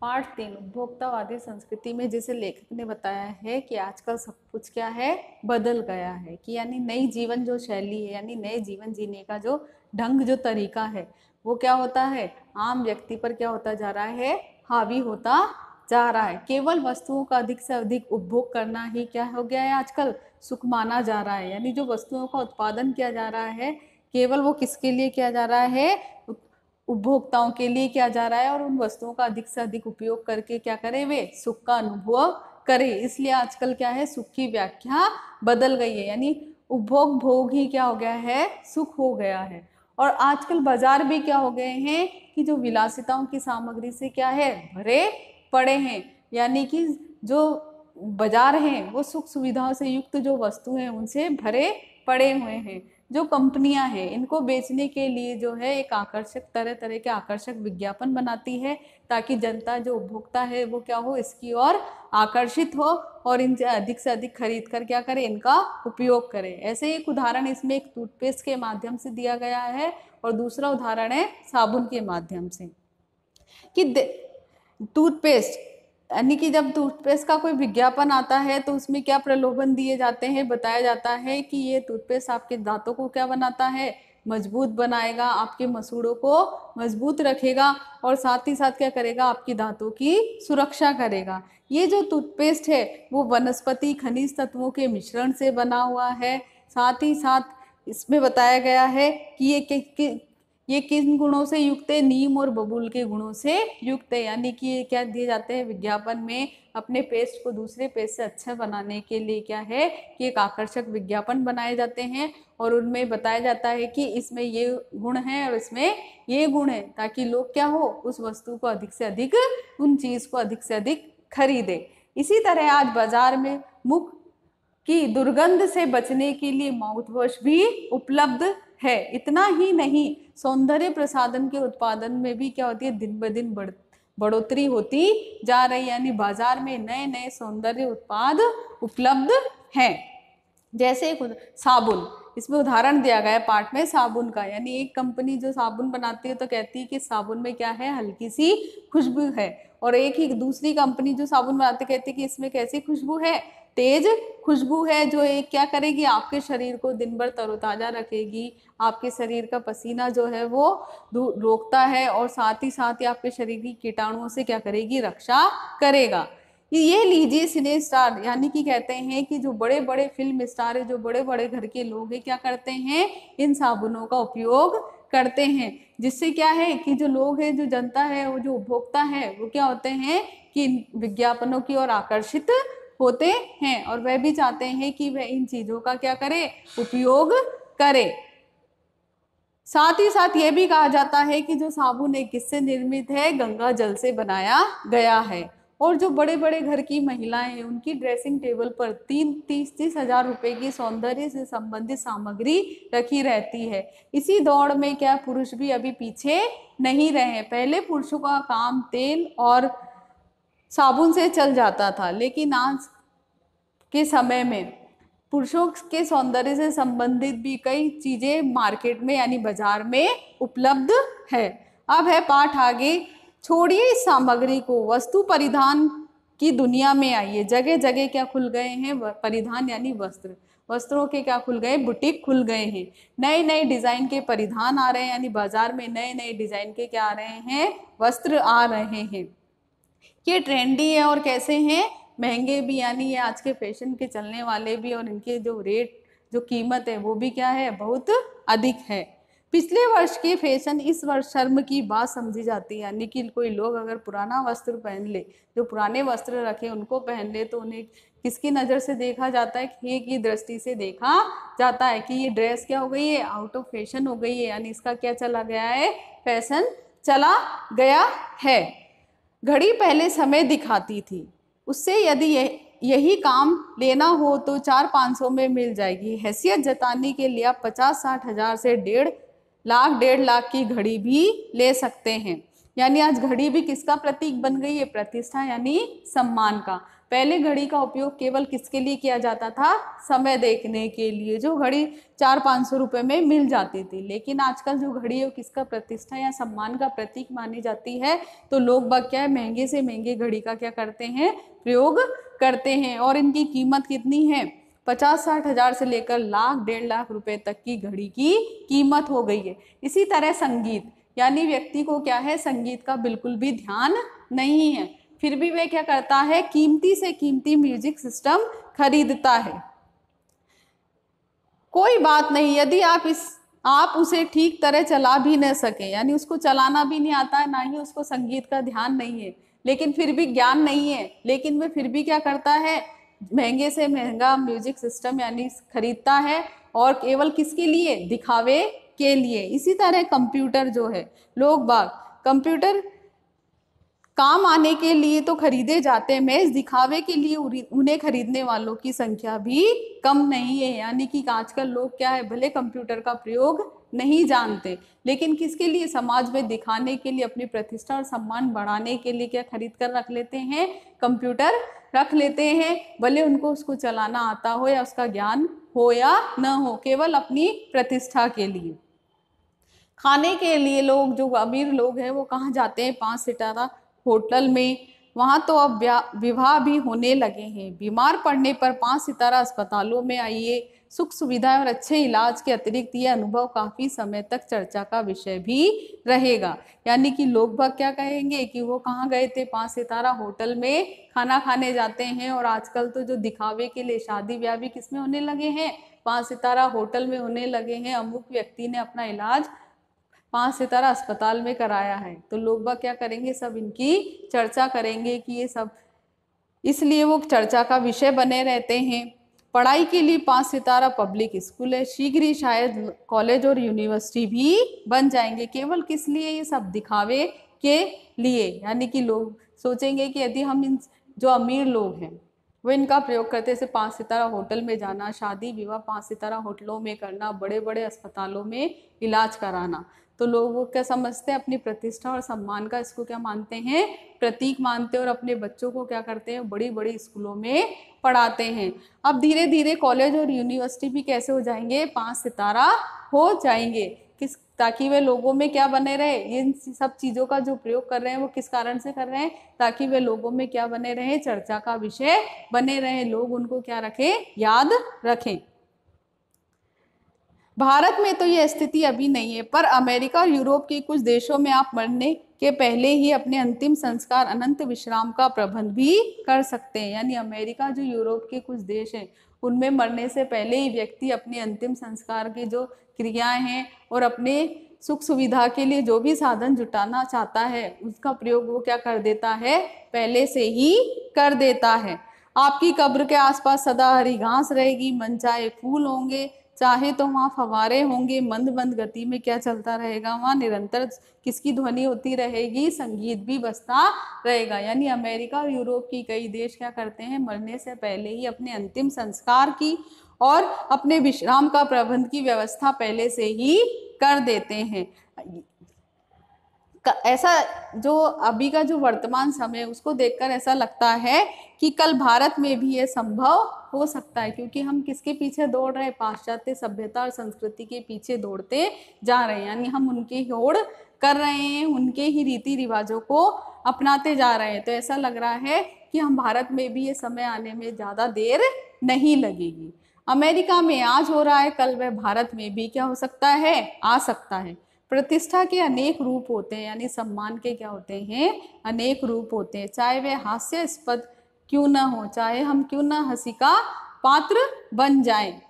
पाठ 3 उपभोक्तावादी संस्कृति में जैसे लेखक ने बताया है कि आजकल सब कुछ क्या है, बदल गया है, कि यानी नई जीवन जो शैली है, यानी नए जीवन जीने का जो ढंग जो तरीका है वो क्या होता है, आम व्यक्ति पर क्या होता जा रहा है, हावी होता जा रहा है। केवल वस्तुओं का अधिक से अधिक उपभोग करना ही क्या हो गया है, आजकल सुख माना जा रहा है। यानी जो वस्तुओं का उत्पादन किया जा रहा है केवल वो किसके लिए किया जा रहा है, उपभोक्ताओं के लिए किया जा रहा है, और उन वस्तुओं का अधिक से अधिक उपयोग करके क्या करें, वे सुख का अनुभव करें। इसलिए आजकल क्या है, सुख की व्याख्या बदल गई है, यानी उपभोग भोग ही क्या हो गया है, सुख हो गया है। और आजकल बाजार भी क्या हो गए हैं कि जो विलासिताओं की सामग्री से क्या है, भरे पड़े हैं। यानी कि जो बाजार हैं वो सुख सुविधाओं से युक्त जो वस्तु हैं उनसे भरे पड़े हुए हैं। जो कंपनियां हैं इनको बेचने के लिए जो है एक आकर्षक तरह तरह के आकर्षक विज्ञापन बनाती है, ताकि जनता जो उपभोक्ता है वो क्या हो, इसकी ओर आकर्षित हो और इनसे अधिक से अधिक खरीद कर क्या करे, इनका उपयोग करे। ऐसे एक उदाहरण इसमें एक टूथपेस्ट के माध्यम से दिया गया है, और दूसरा उदाहरण है साबुन के माध्यम से। कि टूथपेस्ट, यानी कि जब टूथपेस्ट का कोई विज्ञापन आता है तो उसमें क्या प्रलोभन दिए जाते हैं, बताया जाता है कि ये टूथपेस्ट आपके दांतों को क्या बनाता है, मजबूत बनाएगा, आपके मसूड़ों को मजबूत रखेगा, और साथ ही साथ क्या करेगा, आपकी दांतों की सुरक्षा करेगा। ये जो टूथपेस्ट है वो वनस्पति खनिज तत्वों के मिश्रण से बना हुआ है। साथ ही साथ इसमें बताया गया है कि ये किन गुणों से युक्त है, नीम और बबूल के गुणों से युक्त है। यानी कि ये क्या दिए जाते हैं विज्ञापन में, अपने पेस्ट को दूसरे पेस्ट से अच्छा बनाने के लिए क्या है कि एक आकर्षक विज्ञापन बनाए जाते हैं, और उनमें बताया जाता है कि इसमें ये गुण है और इसमें ये गुण है, ताकि लोग क्या हो, उस वस्तु को अधिक से अधिक, उन चीज को अधिक से अधिक खरीदे। इसी तरह आज बाजार में मुख की दुर्गंध से बचने के लिए माउथ वॉश भी उपलब्ध है। इतना ही नहीं, सौंदर्य प्रसाधन के उत्पादन में भी क्या होती है, दिन ब दिन बढ़ोतरी होती जा रही है। यानी बाजार में नए नए सौंदर्य उत्पाद उपलब्ध हैं। जैसे साबुन, इसमें उदाहरण दिया गया है पाठ में साबुन का। यानी एक कंपनी जो साबुन बनाती है तो कहती है कि साबुन में क्या है, हल्की सी खुशबू है, और एक ही दूसरी कंपनी जो साबुन बनाती कहती है कि इसमें कैसी खुशबू है, तेज खुशबू है, जो एक क्या करेगी, आपके शरीर को दिन भर तरोताजा रखेगी, आपके शरीर का पसीना जो है वो रोकता है, और साथ ही आपके शरीर की कीटाणुओं से क्या करेगी, रक्षा करेगा। ये लीजिए सिने स्टार, यानी कि कहते हैं कि जो बड़े बड़े फिल्म स्टार है, जो बड़े बड़े घर के लोग हैं, क्या करते हैं, इन साबुनों का उपयोग करते हैं। जिससे क्या है कि जो लोग हैं, जो जनता है, वो जो उपभोक्ता है, वो क्या होते हैं कि विज्ञापनों की ओर आकर्षित होते हैं, और वह भी चाहते हैं कि वह इन चीजों का क्या करे, उपयोग करे। साथ ही साथ ये भी कहा जाता है कि जो साबुन है किससे निर्मित है, गंगा जल से बनाया गया है। और जो बड़े बड़े घर की महिलाएं हैं उनकी ड्रेसिंग टेबल पर 30 हजार रुपए की सौंदर्य से संबंधित सामग्री रखी रहती है। इसी दौड़ में क्या पुरुष भी अभी पीछे नहीं रहे। पहले पुरुषों का काम तेल और साबुन से चल जाता था, लेकिन आज के समय में पुरुषों के सौंदर्य से संबंधित भी कई चीजें मार्केट में यानी बाजार में उपलब्ध है। अब है पाठ आगे, छोड़िए इस सामग्री को, वस्तु परिधान की दुनिया में आइए। जगह जगह क्या खुल गए हैं, परिधान यानी वस्त्र, वस्त्रों के क्या खुल गए, बुटीक खुल गए हैं। नए नए डिजाइन के परिधान आ रहे हैं, यानी बाजार में नए नए डिजाइन के क्या आ रहे हैं, वस्त्र आ रहे हैं। ये ट्रेंडी है और कैसे हैं, महंगे भी, यानी ये आज के फैशन के चलने वाले भी, और इनके जो रेट जो कीमत है वो भी क्या है, बहुत अधिक है। पिछले वर्ष के फैशन इस वर्ष शर्म की बात समझी जाती है। यानी कि कोई लोग अगर पुराना वस्त्र पहन ले, जो पुराने वस्त्र रखे उनको पहन ले, तो उन्हें किसकी नज़र से देखा जाता है, खेल की दृष्टि से देखा जाता है कि ये ड्रेस क्या हो गई है, आउट ऑफ फैशन हो गई है, यानी इसका क्या चला गया है, फैशन चला गया है। घड़ी पहले समय दिखाती थी, उससे यदि यही काम लेना हो तो 400-500 में मिल जाएगी। हैसियत जताने के लिए आप 50-60 हजार से 1.5 लाख की घड़ी भी ले सकते हैं। यानी आज घड़ी भी किसका प्रतीक बन गई है, प्रतिष्ठा यानी सम्मान का। पहले घड़ी का उपयोग केवल किसके लिए किया जाता था? समय देखने के लिए, जो घड़ी 400-500 रुपए में मिल जाती थी। लेकिन आजकल जो घड़ी है वो किसका प्रतिष्ठा या सम्मान का प्रतीक मानी जाती है। तो लोग बाग क्या है, महंगे से महंगे घड़ी का क्या करते हैं? प्रयोग करते हैं। और इनकी कीमत कितनी है? 50-60 हजार से लेकर लाख 1.5 लाख रुपए तक की घड़ी की कीमत हो गई है। इसी तरह संगीत, यानी व्यक्ति को क्या है, संगीत का बिल्कुल भी ध्यान नहीं है, फिर भी वह क्या करता है? कीमती से कीमती म्यूजिक सिस्टम खरीदता है। कोई बात नहीं, यदि आप उसे ठीक तरह चला भी न सके, यानी उसको चलाना भी नहीं आता है, ना ही उसको संगीत का ध्यान नहीं है, लेकिन फिर भी ज्ञान नहीं है, लेकिन वह फिर भी क्या करता है? महंगे से महंगा म्यूजिक सिस्टम यानी खरीदता है। और केवल किसके लिए? दिखावे के लिए। इसी तरह कंप्यूटर जो है, लोग बाग कंप्यूटर काम आने के लिए तो खरीदे जाते हैं, महज दिखावे के लिए उन्हें खरीदने वालों की संख्या भी कम नहीं है। यानी कि आजकल लोग क्या है, भले कंप्यूटर का प्रयोग नहीं जानते, लेकिन किसके लिए? समाज में दिखाने के लिए, अपनी प्रतिष्ठा और सम्मान बढ़ाने के लिए क्या खरीद कर रख लेते हैं? कंप्यूटर रख लेते हैं। भले उनको उसको चलाना आता हो या उसका ज्ञान हो या न हो, केवल अपनी प्रतिष्ठा के लिए। खाने के लिए लोग, जो अमीर लोग हैं, वो कहाँ जाते हैं? 5 सितारा होटल में। वहाँ तो अब विवाह भी होने लगे हैं। बीमार पड़ने पर 5 सितारा अस्पतालों में आइए। सुख सुविधाएं और अच्छे इलाज के अतिरिक्त ये अनुभव काफी समय तक चर्चा का विषय भी रहेगा। यानी कि लोग बाग क्या कहेंगे कि वो कहाँ गए थे? 5 सितारा होटल में खाना खाने जाते हैं। और आजकल तो जो दिखावे के लिए शादी ब्याह भी किसमें होने लगे हैं? 5 सितारा होटल में होने लगे हैं। अमुक व्यक्ति ने अपना इलाज 5 सितारा अस्पताल में कराया है, तो लोग बाग क्या करेंगे? सब इनकी चर्चा करेंगे कि ये सब, इसलिए वो चर्चा का विषय बने रहते हैं। पढ़ाई के लिए 5 सितारा पब्लिक स्कूल है, शीघ्र ही शायद कॉलेज और यूनिवर्सिटी भी बन जाएंगे। केवल किस लिए? ये सब दिखावे के लिए। यानी कि लोग सोचेंगे कि यदि हम इन जो अमीर लोग हैं वो इनका प्रयोग करते, जैसे 5 सितारा होटल में जाना, शादी विवाह 5 सितारा होटलों में करना, बड़े बड़े अस्पतालों में इलाज कराना, तो लोग वो क्या समझते हैं? अपनी प्रतिष्ठा और सम्मान का इसको क्या मानते हैं? प्रतीक मानते हैं। और अपने बच्चों को क्या करते हैं? बड़ी बड़ी स्कूलों में पढ़ाते हैं। अब धीरे धीरे कॉलेज और यूनिवर्सिटी भी कैसे हो जाएंगे? 5 सितारा हो जाएंगे। किस, ताकि वे लोगों में क्या बने रहे? इन सब चीज़ों का जो प्रयोग कर रहे हैं वो किस कारण से कर रहे हैं? ताकि वे लोगों में क्या बने रहे? चर्चा का विषय बने रहे, लोग उनको क्या रखें? याद रखें। भारत में तो यह स्थिति अभी नहीं है, पर अमेरिका और यूरोप के कुछ देशों में आप मरने के पहले ही अपने अंतिम संस्कार, अनंत विश्राम का प्रबंध भी कर सकते हैं। यानी अमेरिका, जो यूरोप के कुछ देश हैं, उनमें मरने से पहले ही व्यक्ति अपने अंतिम संस्कार की जो क्रियाएं हैं और अपने सुख सुविधा के लिए जो भी साधन जुटाना चाहता है, उसका प्रयोग वो क्या कर देता है? पहले से ही कर देता है। आपकी कब्र के आसपास सदा हरी घास रहेगी, मनचाहे फूल होंगे, चाहे तो वहाँ फव्वारे होंगे, मंद मंद गति में क्या चलता रहेगा? वहाँ निरंतर किसकी ध्वनि होती रहेगी? संगीत भी बजता रहेगा। यानी अमेरिका और यूरोप की कई देश क्या करते हैं? मरने से पहले ही अपने अंतिम संस्कार की और अपने विश्राम का प्रबंध की व्यवस्था पहले से ही कर देते हैं। ऐसा जो अभी का जो वर्तमान समय है उसको देखकर ऐसा लगता है कि कल भारत में भी ये संभव हो सकता है, क्योंकि हम किसके पीछे दौड़ रहे हैं? पाश्चात्य सभ्यता और संस्कृति के पीछे दौड़ते जा रहे हैं। यानी हम उनकी होड़ कर रहे हैं, उनके ही रीति रिवाजों को अपनाते जा रहे हैं। तो ऐसा लग रहा है कि हम भारत में भी ये समय आने में ज़्यादा देर नहीं लगेगी। अमेरिका में आज हो रहा है, कल वह भारत में भी क्या हो सकता है? आ सकता है। प्रतिष्ठा के अनेक रूप होते हैं, यानी सम्मान के क्या होते हैं? अनेक रूप होते हैं। चाहे वे हास्यास्पद क्यों ना हो, चाहे हम क्यों ना हंसी का पात्र बन जाएं।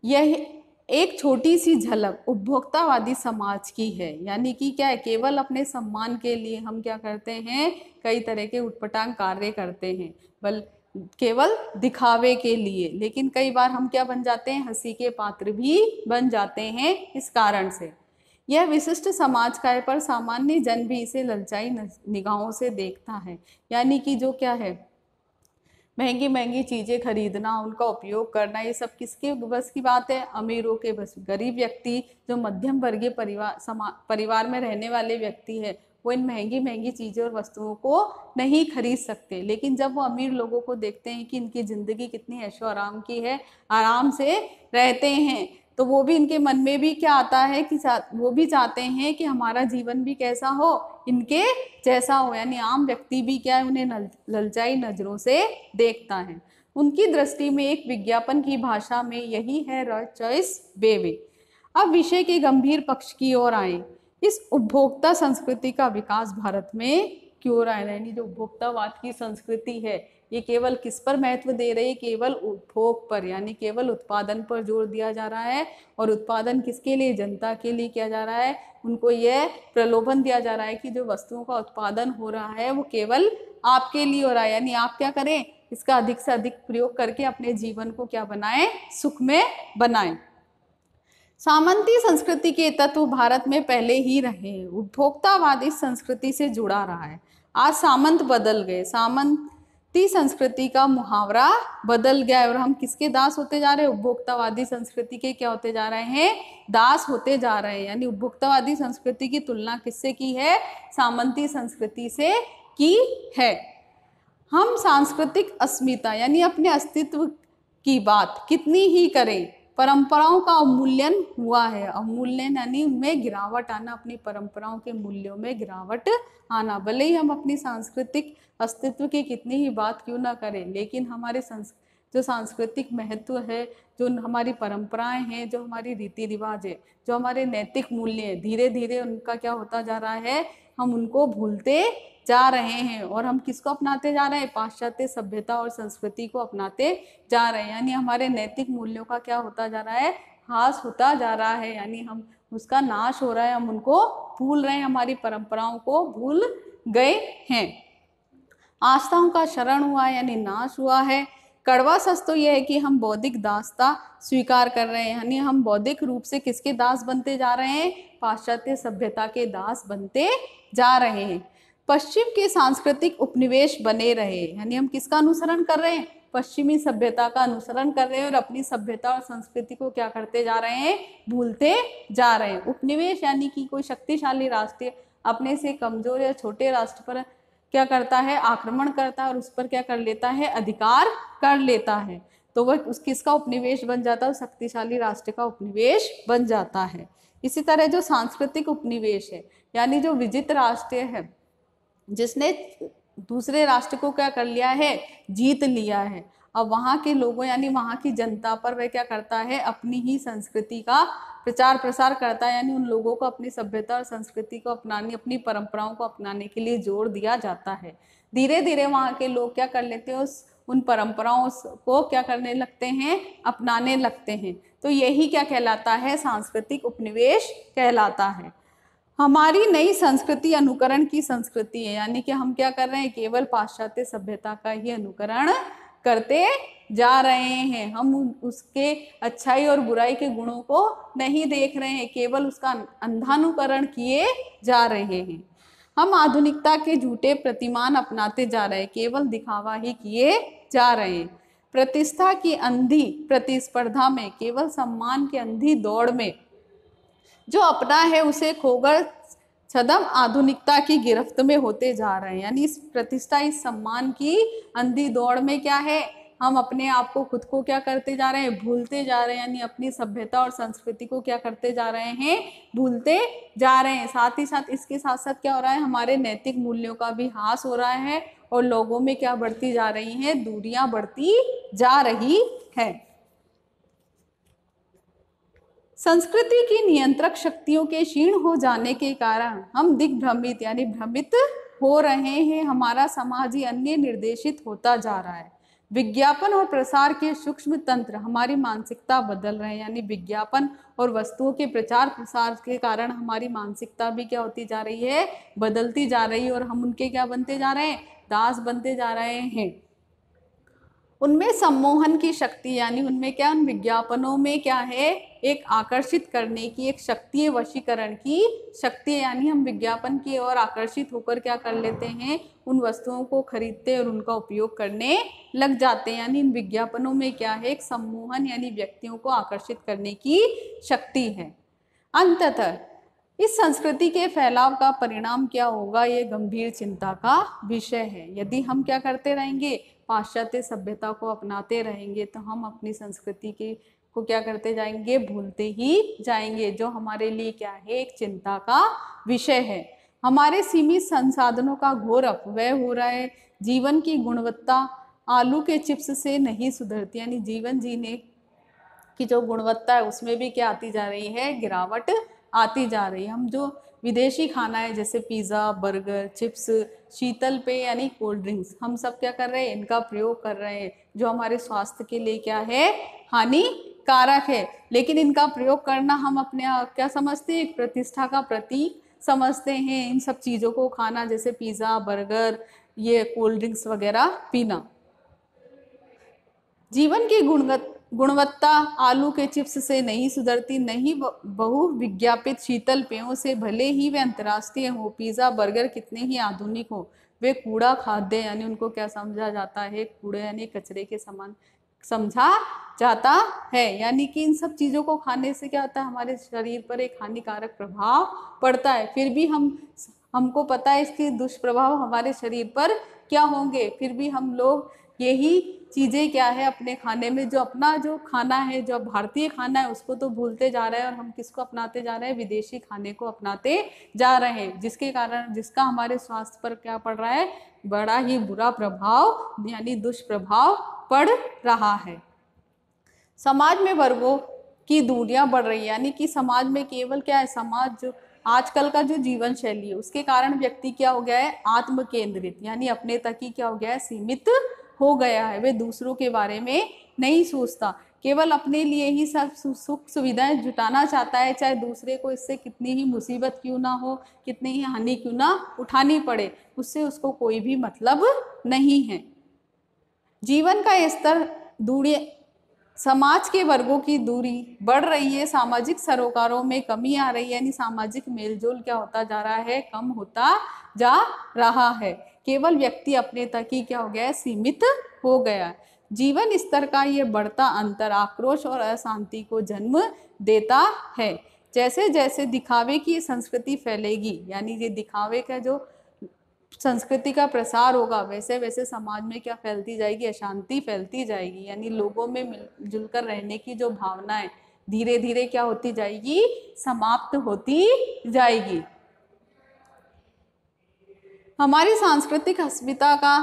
यह एक छोटी सी झलक उपभोक्तावादी समाज की है। यानी कि क्या है? केवल अपने सम्मान के लिए हम क्या करते हैं? कई तरह के उटपटांग कार्य करते हैं, केवल दिखावे के लिए। लेकिन कई बार हम क्या बन जाते हैं? हंसी के पात्र भी बन जाते हैं इस कारण से। यह विशिष्ट समाज का है, पर सामान्य जन भी इसे ललचाई निगाहों से देखता है। यानी कि जो क्या है, महंगी महंगी चीज़ें खरीदना, उनका उपयोग करना, ये सब किसके बस की बात है? अमीरों के बस। गरीब व्यक्ति, जो मध्यम वर्गीय परिवार में रहने वाले व्यक्ति है, वो इन महंगी महंगी चीज़ों और वस्तुओं को नहीं खरीद सकते। लेकिन जब वो अमीर लोगों को देखते हैं कि इनकी ज़िंदगी कितनी ऐशो आराम की है, आराम से रहते हैं, तो वो भी इनके मन में भी क्या आता है कि वो भी चाहते हैं कि हमारा जीवन भी कैसा हो, इनके जैसा हो। यानी आम व्यक्ति भी क्या है, उन्हें ललचाई नज़रों से देखता है। उनकी दृष्टि में एक विज्ञापन की भाषा में यही है रॉय चॉइस बेवे। अब विषय के गंभीर पक्ष की ओर आए। इस उपभोक्ता संस्कृति का विकास भारत में क्यों रहा है? यानी जो उपभोक्तावाद की संस्कृति है, ये केवल किस पर महत्व दे रही है? केवल उपभोग पर, यानी केवल उत्पादन पर जोर दिया जा रहा है। और उत्पादन किसके लिए? जनता के लिए किया जा रहा है। उनको यह प्रलोभन दिया जा रहा है कि जो वस्तुओं का उत्पादन हो रहा है वो केवल आपके लिए हो रहा है, यानी आप क्या करें, इसका अधिक से अधिक प्रयोग करके अपने जीवन को क्या बनाएं, सुख में बनाएं। सामंती संस्कृति के तत्व भारत में पहले ही रहे हैं। उपभोक्तावाद इस संस्कृति से जुड़ा रहा है। आज सामंत बदल गए, सामंती संस्कृति का मुहावरा बदल गया है और हम किसके दास होते जा रहे हैं? उपभोक्तावादी संस्कृति के क्या होते जा रहे हैं? दास होते जा रहे हैं। यानी उपभोक्तावादी संस्कृति की तुलना किससे की है? सामंती संस्कृति से की है। हम सांस्कृतिक अस्मिता यानी अपने अस्तित्व की बात कितनी ही करें, परंपराओं का अवमूल्यन हुआ है। अवमूल्यन यानी उनमें गिरावट आना, अपनी परंपराओं के मूल्यों में गिरावट आना। भले ही हम अपनी सांस्कृतिक अस्तित्व की कितनी ही बात क्यों ना करें, लेकिन हमारे जो सांस्कृतिक महत्व है, जो हमारी परंपराएं हैं, जो हमारी रीति रिवाज है, जो हमारे नैतिक मूल्य हैं, धीरे धीरे उनका क्या होता जा रहा है? हम उनको भूलते जा रहे हैं। और हम किसको अपनाते जा रहे हैं? पाश्चात्य सभ्यता और संस्कृति को अपनाते जा रहे हैं। यानी हमारे नैतिक मूल्यों का क्या होता जा रहा है? ह्रास होता जा रहा है, यानी हम उसका नाश हो रहा है, हम उनको भूल रहे हैं, हमारी परंपराओं को भूल गए हैं। आस्थाओं का शरण हुआ यानी नाश हुआ है। कड़वा सच तो यह है कि हम बौद्धिक दासता स्वीकार कर रहे हैं, यानी हम बौद्धिक रूप से किसके दास बनते जा रहे हैं? पाश्चात्य सभ्यता के दास बनते जा रहे हैं। पश्चिम के सांस्कृतिक उपनिवेश बने रहे, यानी हम किसका अनुसरण कर रहे हैं? पश्चिमी सभ्यता का अनुसरण कर रहे हैं और अपनी सभ्यता और संस्कृति को क्या करते जा रहे हैं? भूलते जा रहे हैं। उपनिवेश यानी कि कोई शक्तिशाली राष्ट्र अपने से कमजोर या छोटे राष्ट्र पर क्या करता है? आक्रमण करता है और उस पर क्या कर लेता है? अधिकार कर लेता है। तो वह किसका उपनिवेश बन जाता है? शक्तिशाली राष्ट्र का उपनिवेश बन जाता है। इसी तरह जो सांस्कृतिक उपनिवेश है, यानी जो विजित राष्ट्र है, जिसने दूसरे राष्ट्र को क्या कर लिया है? जीत लिया है। अब वहाँ के लोगों यानी वहाँ की जनता पर वह क्या करता है? अपनी ही संस्कृति का प्रचार प्रसार करता है, यानी उन लोगों को अपनी सभ्यता और संस्कृति को अपनाने, अपनी परंपराओं को अपनाने के लिए जोर दिया जाता है। धीरे धीरे वहाँ के लोग क्या कर लेते हैं? उन परंपराओं को क्या करने लगते हैं? अपनाने लगते हैं। तो यही क्या कहलाता है? सांस्कृतिक उपनिवेश कहलाता है। हमारी नई संस्कृति अनुकरण की संस्कृति है, यानी कि हम क्या कर रहे हैं? केवल पाश्चात्य सभ्यता का ही अनुकरण करते जा रहे हैं। हम उसके अच्छाई और बुराई के गुणों को नहीं देख रहे हैं, केवल उसका अंधानुकरण किए जा रहे हैं। हम आधुनिकता के झूठे प्रतिमान अपनाते जा रहे हैं, केवल दिखावा ही किए जा रहे हैं। प्रतिष्ठा की अंधी प्रतिस्पर्धा में, केवल सम्मान की अंधी दौड़ में जो अपना है उसे खोकर छदम आधुनिकता की गिरफ्त में होते जा रहे हैं। यानी इस प्रतिष्ठा, इस सम्मान की अंधी दौड़ में क्या है? हम अपने आप को, खुद को क्या करते जा रहे हैं? भूलते जा रहे हैं। यानी अपनी सभ्यता और संस्कृति को क्या करते जा रहे हैं? भूलते जा रहे हैं। साथ ही साथ इसके साथ साथ क्या हो रहा है? हमारे नैतिक मूल्यों का भी ह्रास हो रहा है और लोगों में क्या बढ़ती जा रही हैं? दूरियां बढ़ती जा रही है। संस्कृति की नियंत्रक शक्तियों के क्षीण हो जाने के कारण हम दिग्भ्रमित यानी भ्रमित हो रहे हैं। हमारा समाज ही अन्य निर्देशित होता जा रहा है। विज्ञापन और प्रसार के सूक्ष्म तंत्र हमारी मानसिकता बदल रहे हैं, यानी विज्ञापन और वस्तुओं के प्रचार प्रसार के कारण हमारी मानसिकता भी क्या होती जा रही है? बदलती जा रही है और हम उनके क्या बनते जा रहे हैं? दास बनते जा रहे हैं। उनमें सम्मोहन की शक्ति, यानी उनमें क्या, उन विज्ञापनों में क्या है? एक आकर्षित करने की एक शक्ति है, वशीकरण की शक्ति है। यानी हम विज्ञापन की ओर आकर्षित होकर क्या कर लेते हैं? उन वस्तुओं को खरीदते और उनका उपयोग करने लग जाते हैं। यानी इन विज्ञापनों में क्या है? एक सम्मोहन यानी व्यक्तियों को आकर्षित करने की शक्ति है। अंततः इस संस्कृति के फैलाव का परिणाम क्या होगा, ये गंभीर चिंता का विषय है। यदि हम क्या करते रहेंगे, पाश्चात्य सभ्यता को अपनाते रहेंगे, तो हम अपनी संस्कृति के को क्या करते जाएंगे, भूलते ही जाएंगे, जो हमारे लिए क्या है, एक चिंता का विषय है। हमारे सीमित संसाधनों का घोर अपव्यय हो रहा है। जीवन की गुणवत्ता आलू के चिप्स से नहीं सुधरती, यानी जीवन जीने की जो गुणवत्ता है उसमें भी क्या आती जा रही है, गिरावट आती जा रही है। हम जो विदेशी खाना है जैसे पिज़्ज़ा, बर्गर, चिप्स, शीतल पेय यानी कोल्ड ड्रिंक्स, हम सब क्या कर रहे हैं, इनका प्रयोग कर रहे हैं, जो हमारे स्वास्थ्य के लिए क्या है, हानिकारक है। लेकिन इनका प्रयोग करना हम अपने क्या समझते हैं, एक प्रतिष्ठा का प्रतीक समझते हैं। इन सब चीज़ों को खाना, जैसे पिज़्ज़ा, बर्गर, ये कोल्ड ड्रिंक्स वगैरह पीना। जीवन की गुणवत्ता आलू के चिप्स से नहीं सुधरती, नहीं बहु विज्ञापित शीतल पेयों से, भले ही वे अंतर्राष्ट्रीय हो। पिज़्ज़ा, बर्गर कितने ही आधुनिक हो, वे कूड़ा खाद्य, यानी उनको क्या समझा जाता है, कूड़े यानी कचरे के समान समझा जाता है। यानी कि इन सब चीज़ों को खाने से क्या होता है, हमारे शरीर पर एक हानिकारक प्रभाव पड़ता है। फिर भी हमको पता है इसके दुष्प्रभाव हमारे शरीर पर क्या होंगे, फिर भी हम लोग यही चीज़ें क्या है अपने खाने में, जो अपना जो खाना है, जो भारतीय खाना है, उसको तो भूलते जा रहे हैं, और हम किसको अपनाते जा रहे हैं, विदेशी खाने को अपनाते जा रहे हैं, जिसके कारण जिसका हमारे स्वास्थ्य पर क्या पड़ रहा है, बड़ा ही बुरा प्रभाव यानी दुष्प्रभाव पड़ रहा है। समाज में वर्गों की दूरियां बढ़ रही है, यानी कि समाज में केवल क्या है, समाज जो आजकल का जो जीवन शैली है उसके कारण व्यक्ति क्या हो गया है, आत्म केंद्रित, यानी अपने तक ही क्या हो गया है, सीमित हो गया है। वे दूसरों के बारे में नहीं सोचता, केवल अपने लिए ही सब सुख सुविधाएं जुटाना चाहता है, चाहे दूसरे को इससे कितनी ही मुसीबत क्यों ना हो, कितनी ही हानि क्यों ना उठानी पड़े, उससे उसको कोई भी मतलब नहीं है। जीवन का स्तर दूरी, समाज के वर्गों की दूरी बढ़ रही है, सामाजिक सरोकारों में कमी आ रही है, यानी सामाजिक मेलजोल क्या होता जा रहा है, कम होता जा रहा है। केवल व्यक्ति अपने तक ही क्या हो गया है, सीमित हो गया है। जीवन स्तर का ये बढ़ता अंतर आक्रोश और अशांति को जन्म देता है। जैसे जैसे दिखावे की संस्कृति फैलेगी, यानी ये दिखावे का जो संस्कृति का प्रसार होगा, वैसे वैसे समाज में क्या फैलती जाएगी, अशांति फैलती जाएगी, यानी लोगों में मिलजुल कर रहने की जो भावना है धीरे धीरे क्या होती जाएगी, समाप्त होती जाएगी। हमारी सांस्कृतिक अस्मिता का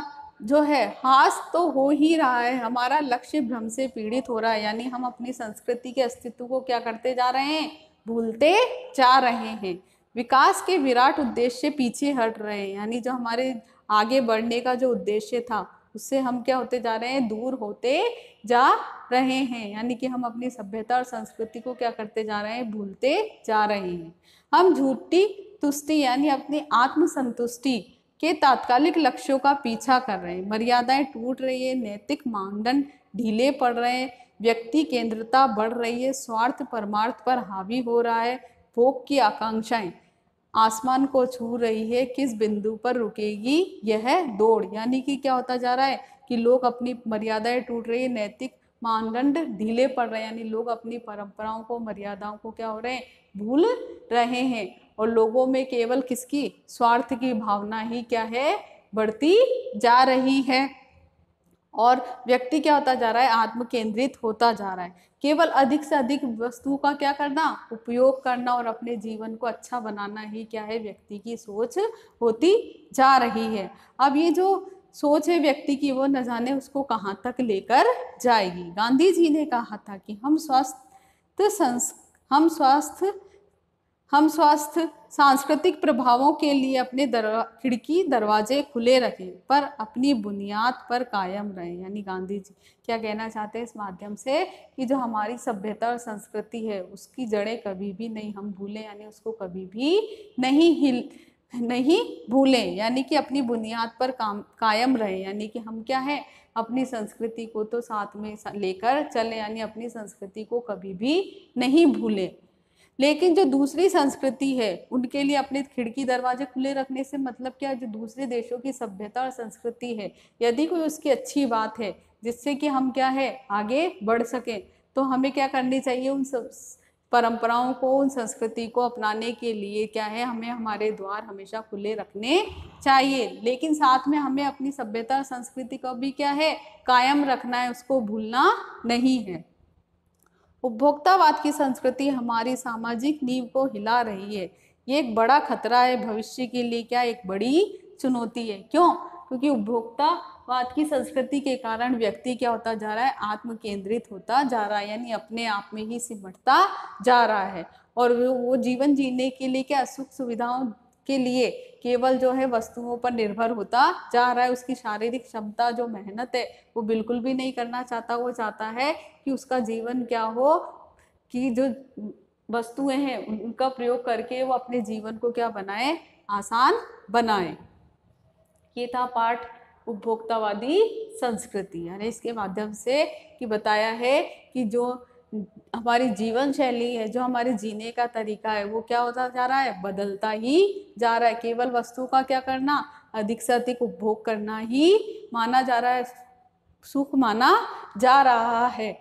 जो है हास तो हो ही रहा है, हमारा लक्ष्य भ्रम से पीड़ित हो रहा है, यानी हम अपनी संस्कृति के अस्तित्व को क्या करते जा रहे हैं, भूलते जा रहे हैं। विकास के विराट उद्देश्य से पीछे हट रहे हैं, यानी जो हमारे आगे बढ़ने का जो उद्देश्य था उससे हम क्या होते जा रहे हैं, दूर होते जा रहे हैं, यानी कि हम अपनी सभ्यता और संस्कृति को क्या करते जा रहे हैं, भूलते जा रहे हैं। हम झूठी तुष्टि यानी अपनी आत्मसंतुष्टि के तात्कालिक लक्ष्यों का पीछा कर रहे हैं, मर्यादाएं टूट रही है, नैतिक मानदंड ढीले पड़ रहे हैं, व्यक्ति केंद्रता बढ़ रही है, स्वार्थ परमार्थ पर हावी हो रहा है, भोग की आकांक्षाएं आसमान को छू रही है, किस बिंदु पर रुकेगी यह दौड़, यानी कि क्या होता जा रहा है कि लोग अपनी मर्यादाएं टूट रही है, नैतिक मानदंड ढीले पड़ रहे हैं, यानी लोग अपनी परंपराओं को, मर्यादाओं को क्या हो रहे हैं, भूल रहे हैं, और लोगों में केवल किसकी, स्वार्थ की भावना ही क्या है, बढ़ती जा रही है, और व्यक्ति क्या होता जा रहा है, आत्म केंद्रित होता जा रहा है। केवल अधिक से अधिक वस्तुओं का क्या करना, उपयोग करना, और अपने जीवन को अच्छा बनाना ही क्या है, व्यक्ति की सोच होती जा रही है। अब ये जो सोच है व्यक्ति की, वो न जाने उसको कहाँ तक लेकर जाएगी। गांधी जी ने कहा था कि हम स्वस्थ सांस्कृतिक प्रभावों के लिए अपने खिड़की दरवाजे खुले रखें, पर अपनी बुनियाद पर कायम रहें, यानी गांधी जी क्या कहना चाहते हैं इस माध्यम से, कि जो हमारी सभ्यता और संस्कृति है उसकी जड़ें कभी भी नहीं हम भूलें, यानी उसको कभी भी नहीं भूलें, यानी कि अपनी बुनियाद पर कायम रहें, यानी कि हम क्या है, अपनी संस्कृति को तो साथ में लेकर चलें, यानी अपनी संस्कृति को कभी भी नहीं भूलें। लेकिन जो दूसरी संस्कृति है उनके लिए अपने खिड़की दरवाजे खुले रखने से मतलब क्या, जो दूसरे देशों की सभ्यता और संस्कृति है, यदि कोई उसकी अच्छी बात है जिससे कि हम क्या है, आगे बढ़ सकें, तो हमें क्या करनी चाहिए, उन सब परंपराओं को, उन संस्कृति को अपनाने के लिए क्या है, हमें हमारे द्वार हमेशा खुले रखने चाहिए, लेकिन साथ में हमें अपनी सभ्यता संस्कृति को भी क्या है, कायम रखना है, उसको भूलना नहीं है। उपभोक्तावाद की संस्कृति हमारी सामाजिक नींव को हिला रही है। ये एक बड़ा खतरा है भविष्य के लिए, क्या एक बड़ी चुनौती है। क्यों? क्योंकि उपभोक्तावाद की संस्कृति के कारण व्यक्ति क्या होता जा रहा है, आत्म केंद्रित होता जा रहा है, यानी अपने आप में ही सिमटता जा रहा है, और वो जीवन जीने के लिए क्या, सुख सुविधाओं के लिए केवल जो है वस्तुओं पर निर्भर होता जा रहा है। उसकी शारीरिक क्षमता, जो मेहनत है, वो बिल्कुल भी नहीं करना चाहता। वो चाहता है कि उसका जीवन क्या हो, कि जो वस्तुएं हैं उनका प्रयोग करके वो अपने जीवन को क्या बनाए, आसान बनाए। ये था पाठ उपभोक्तावादी संस्कृति, यानी इसके माध्यम से कि बताया है कि जो हमारी जीवन शैली है, जो हमारे जीने का तरीका है, वो क्या होता जा रहा है, बदलता ही जा रहा है। केवल वस्तु का क्या करना, अधिक से अधिक उपभोग करना ही माना जा रहा है, सुख माना जा रहा है।